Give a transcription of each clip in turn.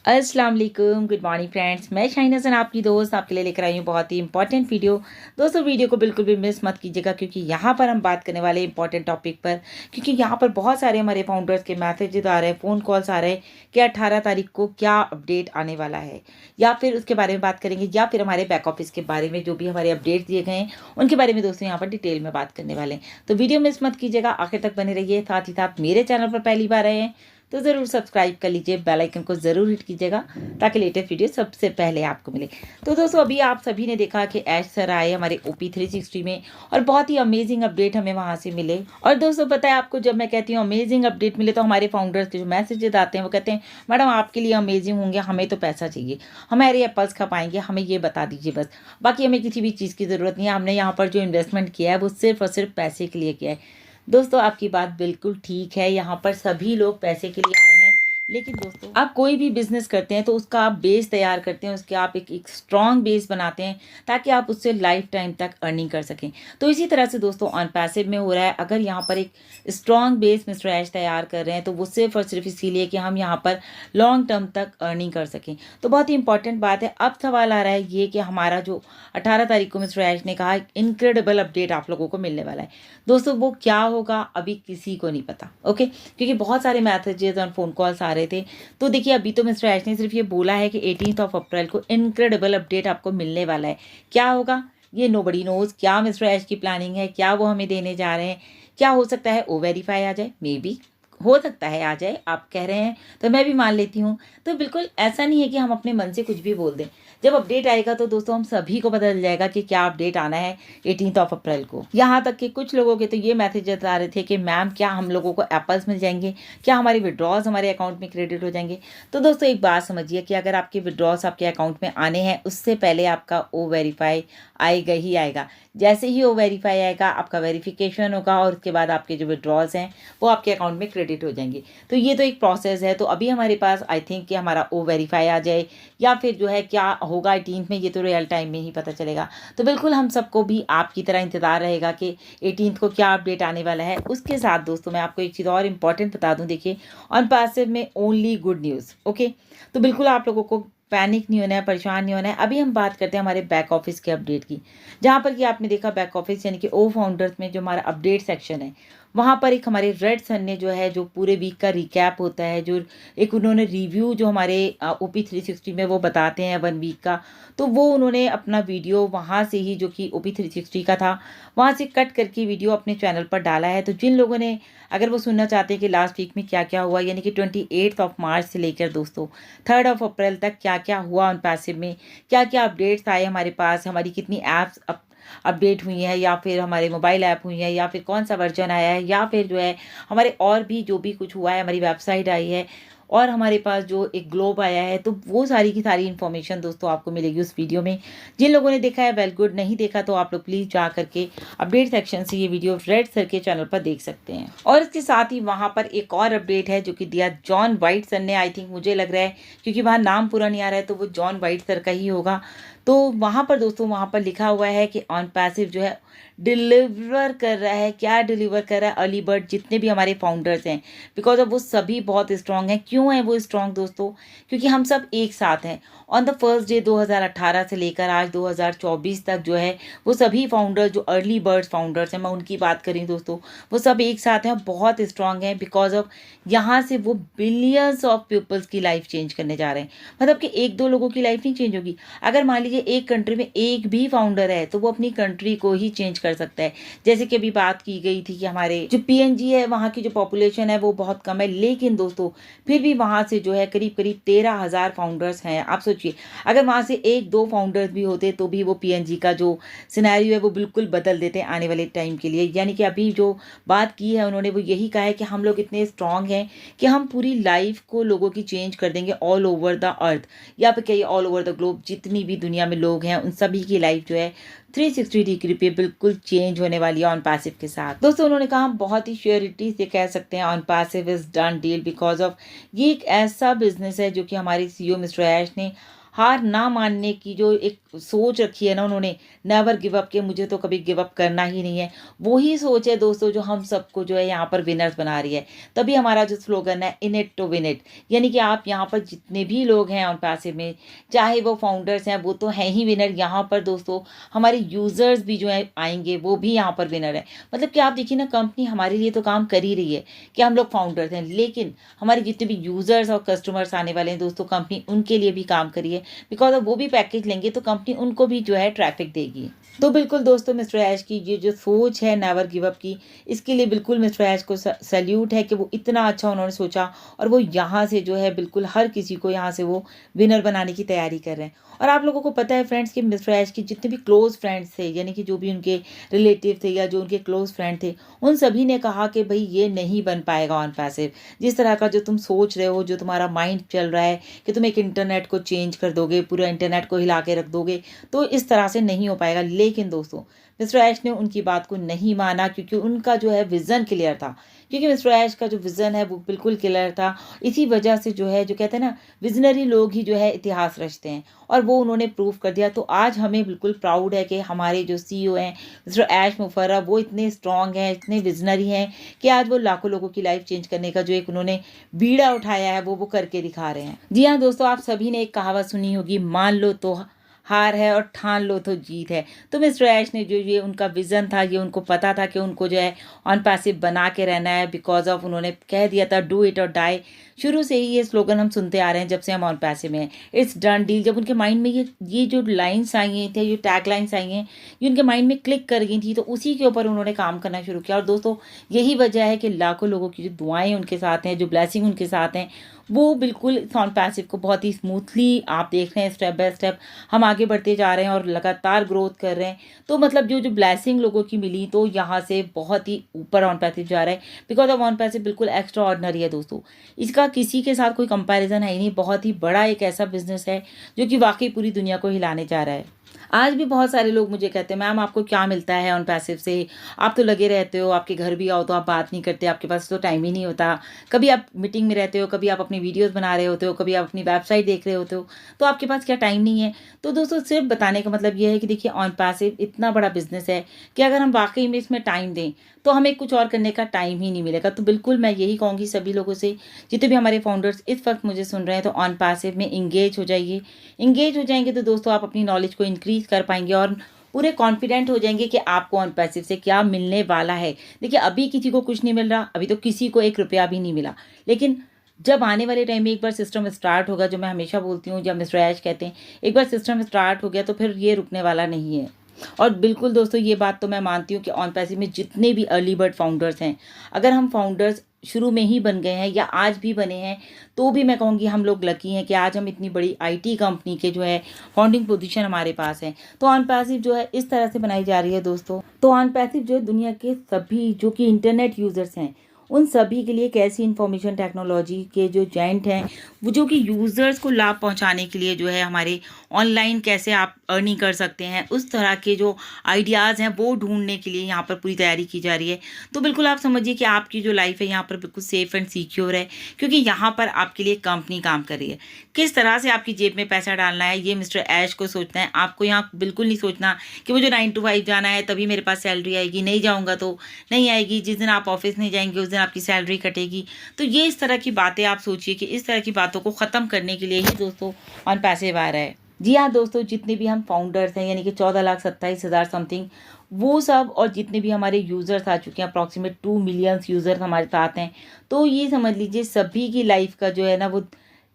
अस्सलाम वालेकुम, good morning friends. मैं शाहीन हसन आपकी दोस्त आपके लिए लेकर आई हूँ बहुत ही इंपॉर्टेंट वीडियो। दोस्तों वीडियो को बिल्कुल भी मिस मत कीजिएगा क्योंकि यहाँ पर हम बात करने वाले इंपॉर्टेंट टॉपिक पर, क्योंकि यहाँ पर बहुत सारे हमारे फाउंडर्स के मैसेजेस आ रहे हैं, फ़ोन कॉल्स आ रहे हैं कि 18 तारीख को क्या अपडेट आने वाला है, या फिर उसके बारे में बात करेंगे, या फिर हमारे बैक ऑफिस के बारे में जो भी हमारे अपडेट दिए गए हैं उनके बारे में दोस्तों यहाँ पर डिटेल में बात करने वाले हैं। तो वीडियो मिस मत कीजिएगा, आखिर तक बने रहिए। साथ ही साथ मेरे चैनल पर पहली बार आए हैं तो ज़रूर सब्सक्राइब कर लीजिए, बेल आइकन को ज़रूर हिट कीजिएगा ताकि लेटेस्ट वीडियो सबसे पहले आपको मिले। तो दोस्तों अभी आप सभी ने देखा कि ऐश सर आए हमारे ओपी 360 में और बहुत ही अमेजिंग अपडेट हमें वहाँ से मिले। और दोस्तों पता है आपको, जब मैं कहती हूँ अमेजिंग अपडेट मिले तो हमारे फाउंडर्स के जो मैसेजेस आते हैं वो कहते हैं मैडम आपके लिए अमेजिंग होंगे, हमें तो पैसा चाहिए, हमारे एप्पल्स खा पाएंगे, हमें ये बता दीजिए बस, बाकी हमें किसी भी चीज़ की ज़रूरत नहीं है। हमने यहाँ पर जो इन्वेस्टमेंट किया है वो सिर्फ और सिर्फ पैसे के लिए किया है। दोस्तों आपकी बात बिल्कुल ठीक है, यहाँ पर सभी लोग पैसे के लिए आए हैं। लेकिन दोस्तों आप कोई भी बिजनेस करते हैं तो उसका आप बेस तैयार करते हैं, उसके आप एक स्ट्रॉन्ग बेस बनाते हैं ताकि आप उससे लाइफ टाइम तक अर्निंग कर सकें। तो इसी तरह से दोस्तों ऑन पैसिव में हो रहा है। अगर यहाँ पर एक स्ट्रॉन्ग बेस मिस्टर ऐश तैयार कर रहे हैं तो वो सिर्फ और सिर्फ इसीलिए कि हम यहाँ पर लॉन्ग टर्म तक अर्निंग कर सकें। तो बहुत ही इंपॉर्टेंट बात है। अब सवाल आ रहा है ये कि हमारा जो 18 तारीख को मिस्टर ऐश ने कहा इनक्रेडिबल अपडेट आप लोगों को मिलने वाला है, दोस्तों वो क्या होगा अभी किसी को नहीं पता। ओके, क्योंकि बहुत सारे मैसेजेस और फोन कॉल्स आ रहे थे। तो देखिए अभी तो मिस्टर ऐश ने सिर्फ ये बोला है कि 18 अप्रैल को इनक्रेडिबल अपडेट आपको मिलने वाला है। क्या होगा ये नोबडी नोज। क्या मिस्टर ऐश की प्लानिंग है, क्या वो हमें देने जा रहे हैं, क्या हो सकता है ओ वेरीफाई आ जाए, मे बी हो सकता है आ जाए, आप कह रहे हैं तो मैं भी मान लेती हूँ। तो बिल्कुल ऐसा नहीं है कि हम अपने मन से कुछ भी बोल दें। जब अपडेट आएगा तो दोस्तों हम सभी को पता चल जाएगा कि क्या अपडेट आना है 18 अप्रैल को। यहाँ तक कि कुछ लोगों के तो ये मैसेज आ रहे थे कि मैम क्या हम लोगों को एप्पल्स मिल जाएंगे, क्या हमारे विड्रॉल्स हमारे अकाउंट में क्रेडिट हो जाएंगे। तो दोस्तों एक बात समझिए कि अगर आपके विड्रॉल्स आपके अकाउंट में आने हैं उससे पहले आपका ओ वेरीफाई आएगा ही आएगा। जैसे ही ओ वेरीफाई आएगा आपका वेरिफिकेशन होगा और उसके बाद आपके जो विड्रॉल्स हैं वो आपके अकाउंट में क्रेडिट हो जाएंगे। तो ये तो एक प्रोसेस है। तो अभी हमारे पास आई थिंक कि हमारा ओ वेरीफाई आ जाए या फिर जो है क्या होगा 18 में, ये तो रियल टाइम में ही पता चलेगा। तो बिल्कुल हम सबको भी आपकी तरह इंतज़ार रहेगा कि 18 को क्या अपडेट आने वाला है। उसके साथ दोस्तों मैं आपको एक चीज़ और इम्पॉर्टेंट बता दूं, देखिए ऑन पैसिव में ओनली गुड न्यूज़। ओके, तो बिल्कुल आप लोगों को पैनिक नहीं होना है, परेशान नहीं होना है। अभी हम बात करते हैं हमारे बैक ऑफिस के अपडेट की, जहाँ पर कि आपने देखा बैक ऑफिस यानी कि ओ फाउंडर्स में जो हमारा अपडेट सेक्शन है वहाँ पर एक हमारे रेड सन ने जो है जो पूरे वीक का रिकैप होता है, जो एक उन्होंने रिव्यू जो हमारे ओपी 360 में वो बताते हैं 1 वीक का, तो वो उन्होंने अपना वीडियो वहाँ से ही जो कि ओपी 360 का था वहाँ से कट करके वीडियो अपने चैनल पर डाला है। तो जिन लोगों ने अगर वो सुनना चाहते हैं कि लास्ट वीक में क्या क्या हुआ, यानी कि 28 मार्च से लेकर दोस्तों 3 अप्रैल तक क्या क्या हुआ ऑन पैसिव में, क्या क्या अपडेट्स आए हमारे पास, हमारी कितनी ऐप्स अपडेट हुई हैं, या फिर हमारे मोबाइल ऐप हुई हैं, या फिर कौन सा वर्जन आया है, या फिर जो है हमारे और भी जो भी कुछ हुआ है, हमारी वेबसाइट आई है और हमारे पास जो एक ग्लोब आया है, तो वो सारी की सारी इन्फॉर्मेशन दोस्तों आपको मिलेगी उस वीडियो में। जिन लोगों ने देखा है वेल गुड, नहीं देखा तो आप लोग प्लीज़ जा करके अपडेट सेक्शन से ये वीडियो रेड सर के चैनल पर देख सकते हैं। और इसके साथ ही वहाँ पर एक और अपडेट है जो कि दिया जॉन वाइट सर ने, आई थिंक मुझे लग रहा है क्योंकि वहाँ नाम पूरा नहीं आ रहा है तो वो जॉन वाइट सर का ही होगा। तो वहाँ पर दोस्तों वहाँ पर लिखा हुआ है कि ऑन पैसिव जो है डिलीवर कर रहा है। क्या डिलीवर कर रहा है? अर्ली बर्ड जितने भी हमारे फाउंडर्स हैं, बिकॉज अब वो सभी बहुत स्ट्रांग हैं। क्यों है वो स्ट्रांग दोस्तों? क्योंकि हम सब एक साथ हैं। ऑन द फर्स्ट डे 2018 से लेकर आज 2024 तक जो है वो सभी फाउंडर जो अर्ली बर्ड फाउंडर्स हैं, मैं उनकी बात करी दोस्तों, वो सब एक साथ हैं, बहुत स्ट्रांग हैं। बिकॉज ऑफ यहाँ से वो बिलियंस ऑफ पीपल्स की लाइफ चेंज करने जा रहे हैं। मतलब कि एक दो लोगों की लाइफ नहीं चेंज होगी। अगर मान लीजिए एक कंट्री में एक भी फाउंडर है तो वो अपनी कंट्री को ही चेंज कर सकता है। जैसे कि अभी बात की गई थी कि हमारे जो पीएनजी है वहाँ की जो पॉपुलेशन है वो बहुत कम है, लेकिन दोस्तों फिर भी वहाँ से जो है करीब करीब 13,000 फाउंडर्स हैं। आप सोचिए अगर वहाँ से एक दो फाउंडर्स भी होते तो भी वो पीएनजी का जो सिनेरियो है वो बिल्कुल बदल देते हैं आने वाले टाइम के लिए। यानी कि अभी जो बात की है उन्होंने वो यही कहा है कि हम लोग इतने स्ट्रांग हैं कि हम पूरी लाइफ को लोगों की चेंज कर देंगे ऑल ओवर द अर्थ, या फिर कहिए ऑल ओवर द ग्लोब। जितनी भी दुनिया में लोग हैं उन सभी की लाइफ जो है 360 डिग्री पे बिल्कुल चेंज होने वाली है ऑन पैसिव के साथ। दोस्तों उन्होंने कहा हम बहुत ही श्योरिटी से कह सकते हैं on passive is done deal, because of ये एक ऐसा बिजनेस है जो कि हमारे सीईओ मिस्टर ऐश ने हार ना मानने की जो एक सोच रखी है ना उन्होंने, नेवर गिव अप, कि मुझे तो कभी गिव अप करना ही नहीं है, वही सोच है दोस्तों जो हम सबको जो है यहाँ पर विनर्स बना रही है। तभी हमारा जो स्लोगन है in it to win it, यानी कि आप यहाँ पर जितने भी लोग हैं ऑन पैसिव में, चाहे वो फाउंडर्स हैं, वो तो हैं ही विनर। यहाँ पर दोस्तों हमारे यूजर्स भी जो है आएंगे, वो भी यहाँ पर विनर है। मतलब कि आप देखिए ना, कंपनी हमारे लिए तो काम कर ही रही है कि हम लोग फाउंडर्स हैं, लेकिन हमारे जितने भी यूजर्स और कस्टमर्स आने वाले हैं दोस्तों, कंपनी उनके लिए भी काम करिए, बिकॉज वो भी पैकेज लेंगे तो कंपनी उनको भी जो है ट्रैफिक देगी। तो बिल्कुल दोस्तों, मिस्टर ऐश की ये जो सोच है नेवर गिव अप की, इसके लिए बिल्कुल मिस्टर ऐश को सैल्यूट है कि वो इतना अच्छा उन्होंने सोचा, और वो यहाँ से जो है बिल्कुल हर किसी को यहाँ से वो विनर बनाने की तैयारी कर रहे हैं। और आप लोगों को पता है फ्रेंड्स कि मिस्टर ऐश के जितने भी क्लोज फ्रेंड्स थे, यानी कि जो भी उनके रिलेटिव थे या जो उनके क्लोज फ्रेंड थे, उन सभी ने कहा कि भाई ये नहीं बन पाएगा ऑन पैसिव। जिस तरह का जो तुम सोच रहे हो, जो तुम्हारा माइंड चल रहा है कि तुम एक इंटरनेट को चेंज कर दोगे, पूरा इंटरनेट को हिला के रख दोगे, तो इस तरह से नहीं हो पाएगा। लेकिन दोस्तों मिस्टर ऐश ने उनकी बात को नहीं माना, क्योंकि उनका जो है विज़न क्लियर था। क्योंकि मिस्टर ऐश का जो विज़न है वो बिल्कुल क्लियर था। इसी वजह से जो है, जो कहते हैं ना, विजनरी लोग ही जो है इतिहास रचते हैं, और वो उन्होंने प्रूव कर दिया। तो आज हमें बिल्कुल प्राउड है कि हमारे जो सीईओ हैं मिस्टर ऐश मुफर्रह, वो इतने स्ट्रांग हैं, इतने विजनरी हैं कि आज वो लाखों लोगों की लाइफ चेंज करने का जो एक उन्होंने बीड़ा उठाया है वो करके दिखा रहे हैं। जी हाँ दोस्तों, आप सभी ने एक कहावत सुनी होगी, मान लो तो हार है और ठान लो तो जीत है। तो मिस्टर ऐश ने जो ये उनका विज़न था, ये उनको पता था कि उनको जो है ऑन पैसिव बना के रहना है, बिकॉज ऑफ उन्होंने कह दिया था डू इट और डाई। शुरू से ही ये स्लोगन हम सुनते आ रहे हैं जब से हम ऑन पैसिव में हैं, इट्स डन डील। जब उनके माइंड में ये जो लाइन्स आई हैं थे, ये टैग लाइन्स आई हैं, ये उनके माइंड में क्लिक कर गई थी, तो उसी के ऊपर उन्होंने काम करना शुरू किया। और दोस्तों यही वजह है कि लाखों लोगों की जो दुआएं उनके साथ हैं, जो ब्लेसिंग उनके साथ हैं, वो बिल्कुल ऑन पैसिव को बहुत ही स्मूथली आप देख रहे हैं, स्टेप बाय स्टेप हम आगे बढ़ते जा रहे हैं और लगातार ग्रोथ कर रहे हैं। तो मतलब जो जो ब्लेसिंग लोगों की मिली, तो यहाँ से बहुत ही ऊपर ऑन पैसिव जा रहा है, बिकॉज ऑफ ऑन पैसिव बिल्कुल एक्स्ट्रा ऑर्डिनरी है दोस्तों। इसका किसी के साथ कोई कंपैरिजन है ही नहीं। बहुत ही बड़ा एक ऐसा बिजनेस है जो कि वाकई पूरी दुनिया को हिलाने जा रहा है। आज भी बहुत सारे लोग मुझे कहते हैं, मैम आपको क्या मिलता है ऑन पैसिव से, आप तो लगे रहते हो, आपके घर भी आओ तो आप बात नहीं करते, आपके पास तो टाइम ही नहीं होता, कभी आप मीटिंग में रहते हो, कभी आप अपनी वीडियोस बना रहे होते हो, कभी आप अपनी वेबसाइट देख रहे होते हो, तो आपके पास क्या टाइम नहीं है। तो दोस्तों सिर्फ बताने का मतलब ये है कि देखिए, ऑन पैसिव इतना बड़ा बिजनेस है कि अगर हम वाकई में इसमें टाइम दें तो हमें कुछ और करने का टाइम ही नहीं मिलेगा। तो बिल्कुल मैं यही कहूँगी सभी लोगों से, जितने भी हमारे फाउंडर्स इस वक्त मुझे सुन रहे हैं, तो ऑन पैसिव में इंगेज हो जाइए। इंगेज हो जाएंगे तो दोस्तों आप अपनी नॉलेज को इंक्रीज कर पाएंगे और पूरे कॉन्फिडेंट हो जाएंगे कि आपको ऑन पैसिव से क्या मिलने वाला है। देखिए, अभी किसी को कुछ नहीं मिल रहा, अभी तो किसी को 1 रुपया भी नहीं मिला, लेकिन जब आने वाले टाइम में एक बार सिस्टम स्टार्ट होगा, जो मैं हमेशा बोलती हूँ, जब मिस्टर ऐश कहते हैं एक बार सिस्टम स्टार्ट हो गया तो फिर ये रुकने वाला नहीं है। और बिल्कुल दोस्तों, ये बात तो मैं मानती हूँ कि ऑन पैसिव में जितने भी अर्ली बर्ड फाउंडर्स हैं, अगर हम फाउंडर्स शुरू में ही बन गए हैं या आज भी बने हैं, तो भी मैं कहूँगी हम लोग लकी हैं कि आज हम इतनी बड़ी आईटी कंपनी के जो है फाउंडिंग पोजीशन हमारे पास है। तो ऑन पैसिव जो है इस तरह से बनाई जा रही है दोस्तों। तो ऑन पैसिव जो है दुनिया के सभी जो कि इंटरनेट यूजर्स हैं, उन सभी के लिए एक ऐसी इंफॉर्मेशन टेक्नोलॉजी के जो जायंट हैं, वो जो कि यूज़र्स को लाभ पहुंचाने के लिए जो है हमारे ऑनलाइन कैसे आप अर्निंग कर सकते हैं, उस तरह के जो आइडियाज़ हैं वो ढूंढने के लिए यहाँ पर पूरी तैयारी की जा रही है। तो बिल्कुल आप समझिए कि आपकी जो लाइफ है यहाँ पर बिल्कुल सेफ़ एंड सिक्योर है, क्योंकि यहाँ पर आपके लिए कंपनी काम कर रही है। किस तरह से आपकी जेब में पैसा डालना है ये मिस्टर ऐश को सोचना है। आपको यहाँ बिल्कुल नहीं सोचना कि मुझे 9 to 5 जाना है तभी मेरे पास सैलरी आएगी, नहीं जाऊँगा तो नहीं आएगी, जिस दिन आप ऑफिस नहीं जाएंगे उस दिन आपकी सैलरी कटेगी। तो ये इस तरह की बातें आप सोचिए कि इस तरह की बातों को ख़त्म करने के लिए ही दोस्तों ऑन पैसिव आ रहा है। जी हाँ दोस्तों, जितने भी हम फाउंडर्स हैं, यानी कि 14,27,000 समथिंग, वो सब, और जितने भी हमारे यूज़र्स आ चुके हैं, अप्रॉक्सीमेट 2 मिलियन यूज़र्स हमारे साथ हैं, तो ये समझ लीजिए सभी की लाइफ का जो है ना, वो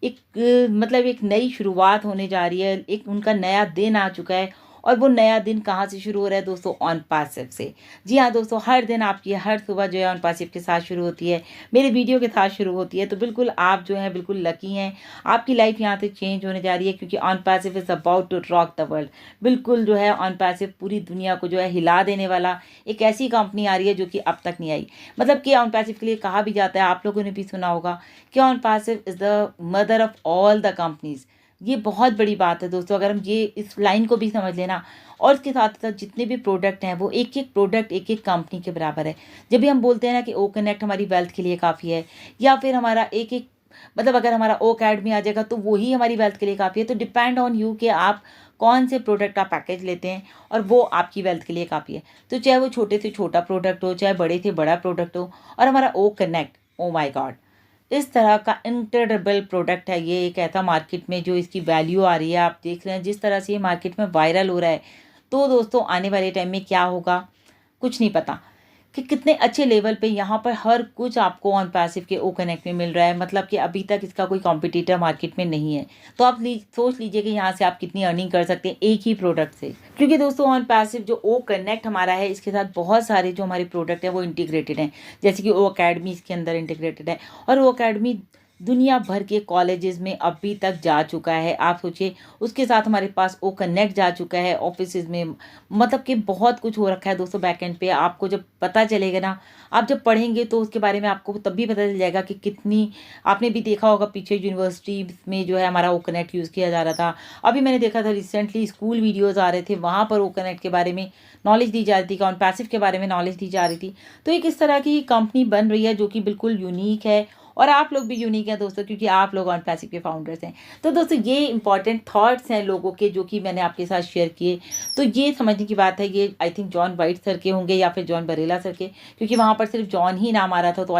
एक मतलब एक नई शुरुआत होने जा रही है। एक उनका नया दिन आ चुका है, और वो नया दिन कहाँ से शुरू हो रहा है दोस्तों? ऑन पैसिव से। जी हाँ दोस्तों, हर दिन आपकी हर सुबह जो है ऑन पैसिव के साथ शुरू होती है, मेरे वीडियो के साथ शुरू होती है। तो बिल्कुल आप जो है बिल्कुल लकी हैं, आपकी लाइफ यहाँ से चेंज होने जा रही है, क्योंकि Onpassive is about to rock the world. बिल्कुल जो है ऑन पैसिव पूरी दुनिया को जो है हिला देने वाला एक ऐसी कंपनी आ रही है जो कि अब तक नहीं आई। मतलब कि ऑन पैसिव के लिए कहा भी जाता है, आप लोगों ने भी सुना होगा कि on passive is the mother of all the companies. ये बहुत बड़ी बात है दोस्तों, अगर हम ये इस लाइन को भी समझ लेना। और इसके साथ साथ जितने भी प्रोडक्ट हैं, वो एक एक प्रोडक्ट एक एक कंपनी के बराबर है। जब भी हम बोलते हैं ना कि ओ कनेक्ट हमारी वेल्थ के लिए काफ़ी है, या फिर हमारा एक एक मतलब अगर हमारा ओ अकेडमी आ जाएगा तो वही हमारी वेल्थ के लिए काफ़ी है। तो डिपेंड ऑन यू कि आप कौन से प्रोडक्ट का पैकेज लेते हैं और वो आपकी वेल्थ के लिए काफ़ी है। तो चाहे वो छोटे से छोटा प्रोडक्ट हो, चाहे बड़े से बड़ा प्रोडक्ट हो। और हमारा O connect, oh my god, इस तरह का इनक्रेडिबल प्रोडक्ट है। ये एक ऐसा मार्केट में जो इसकी वैल्यू आ रही है, आप देख रहे हैं जिस तरह से ये मार्केट में वायरल हो रहा है। तो दोस्तों आने वाले टाइम में क्या होगा कुछ नहीं पता, कि कितने अच्छे लेवल पे यहाँ पर हर कुछ आपको ऑन पैसिव के ओ कनेक्ट में मिल रहा है। मतलब कि अभी तक इसका कोई कॉम्पिटिटर मार्केट में नहीं है। तो आप सोच लीजिए कि यहाँ से आप कितनी अर्निंग कर सकते हैं एक ही प्रोडक्ट से। क्योंकि दोस्तों ऑन पैसिव जो ओ कनेक्ट हमारा है, इसके साथ बहुत सारे जो हमारे प्रोडक्ट हैं वो इंटीग्रेटेड हैं। जैसे कि ओ अकेडमी इसके अंदर इंटीग्रेटेड है, और वो अकेडमी दुनिया भर के कॉलेजेस में अभी तक जा चुका है। आप सोचिए, उसके साथ हमारे पास ओ कनेक्ट जा चुका है ऑफिसेज में। मतलब कि बहुत कुछ हो रखा है दोस्तों बैकएंड पे। आपको जब पता चलेगा ना, आप जब पढ़ेंगे तो उसके बारे में आपको तब भी पता चल जाएगा कि कितनी, आपने भी देखा होगा पीछे यूनिवर्सिटी में जो है हमारा ओ कनेक्ट यूज़ किया जा रहा था। अभी मैंने देखा था रिसेंटली स्कूल वीडियोज़ आ रहे थे, वहाँ पर ओ कनेक्ट के बारे में नॉलेज दी जा रही थी, ऑन पैसिव के बारे में नॉलेज दी जा रही थी। तो एक इस तरह की कंपनी बन रही है जो कि बिल्कुल यूनिक है, और आप लोग भी यूनिक हैं दोस्तों, क्योंकि आप लोग ऑन पैसिव के फाउंडर्स हैं। तो दोस्तों ये इंपॉर्टेंट थॉट्स हैं लोगों के जो कि मैंने आपके साथ शेयर किए। तो ये समझने की बात है, ये I think John white sir के होंगे या फिर जॉन बरेला सर के, क्योंकि वहाँ पर सिर्फ जॉन ही नाम आ रहा था। तो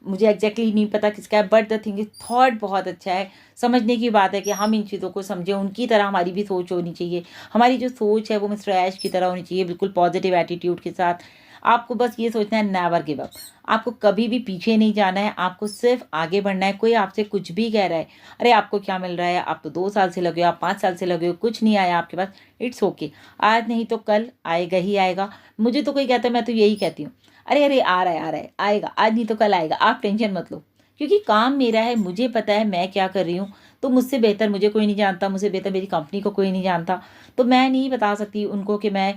मुझे एग्जैक्टली नहीं पता किसका है, but the thing is thought बहुत अच्छा है। समझने की बात है कि हम इन चीज़ों को समझें, उनकी तरह हमारी भी सोच होनी चाहिए। हमारी जो सोच है वो मिस्टर ऐश की तरह होनी चाहिए, बिल्कुल पॉजिटिव एटीट्यूड के साथ। आपको बस ये सोचना है, नेवर गिव अप। आपको कभी भी पीछे नहीं जाना है, आपको सिर्फ आगे बढ़ना है। कोई आपसे कुछ भी कह रहा है, अरे आपको क्या मिल रहा है, आप तो 2 साल से लगे हो, आप 5 साल से लगे हो, कुछ नहीं आया आपके पास, इट्स ओके। आज नहीं तो कल आएगा ही आएगा। मुझे तो कोई कहता है, मैं तो यही कहती हूँ, अरे अरे आ रहा है आएगा, आज नहीं तो कल आएगा, आप टेंशन मत लो। क्योंकि काम मेरा है, मुझे पता है मैं क्या कर रही हूँ। तो मुझसे बेहतर मुझे कोई नहीं जानता, मुझसे बेहतर मेरी कंपनी को कोई नहीं जानता। तो मैं नहीं बता सकती उनको कि मैं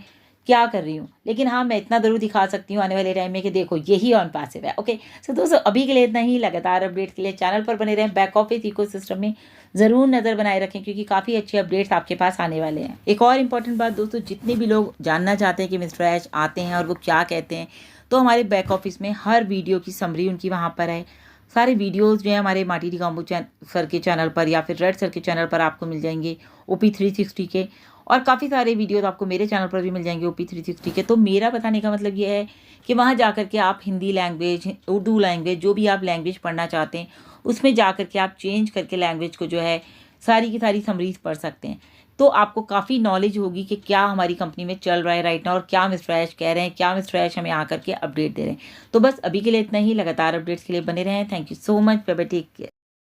क्या कर रही हूँ, लेकिन हाँ मैं इतना ज़रूर दिखा सकती हूँ आने वाले टाइम में कि देखो यही ऑन पैसिव है। ओके, सो दोस्तों अभी के लिए इतना ही। लगातार अपडेट के लिए चैनल पर बने रहें, बैक ऑफिस इकोसिस्टम में ज़रूर नज़र बनाए रखें, क्योंकि काफ़ी अच्छे अपडेट्स आपके पास आने वाले हैं। एक और इम्पॉर्टेंट बात दोस्तों, जितने भी लोग जानना चाहते हैं कि मिस्टर ऐश आते हैं और वो क्या कहते हैं, तो हमारे बैक ऑफिस में हर वीडियो की समरी उनकी वहाँ पर है। सारे वीडियोज़ जो है हमारे माटी काम्बू सर के चैनल पर या फिर रेड सर के चैनल पर आपको मिल जाएंगे, OP360 के। और काफ़ी सारे वीडियोस आपको मेरे चैनल पर भी मिल जाएंगे OP360 के। तो मेरा बताने का मतलब ये है कि वहाँ जा कर के आप हिंदी लैंग्वेज, उर्दू लैंग्वेज, जो भी आप लैंग्वेज पढ़ना चाहते हैं उसमें जा कर के आप चेंज करके लैंग्वेज को जो है सारी की सारी समरीज पढ़ सकते हैं। तो आपको काफ़ी नॉलेज होगी कि क्या हमारी कंपनी में चल रहा है राइट नाउ, और क्या मिस्टर ऐश कह रहे हैं, क्या मिस्टर ऐश हमें आकर के अपडेट दे रहे हैं। तो बस अभी के लिए इतना ही। लगातार अपडेट्स के लिए बने रहें। Thank you so much, bye bye, take care.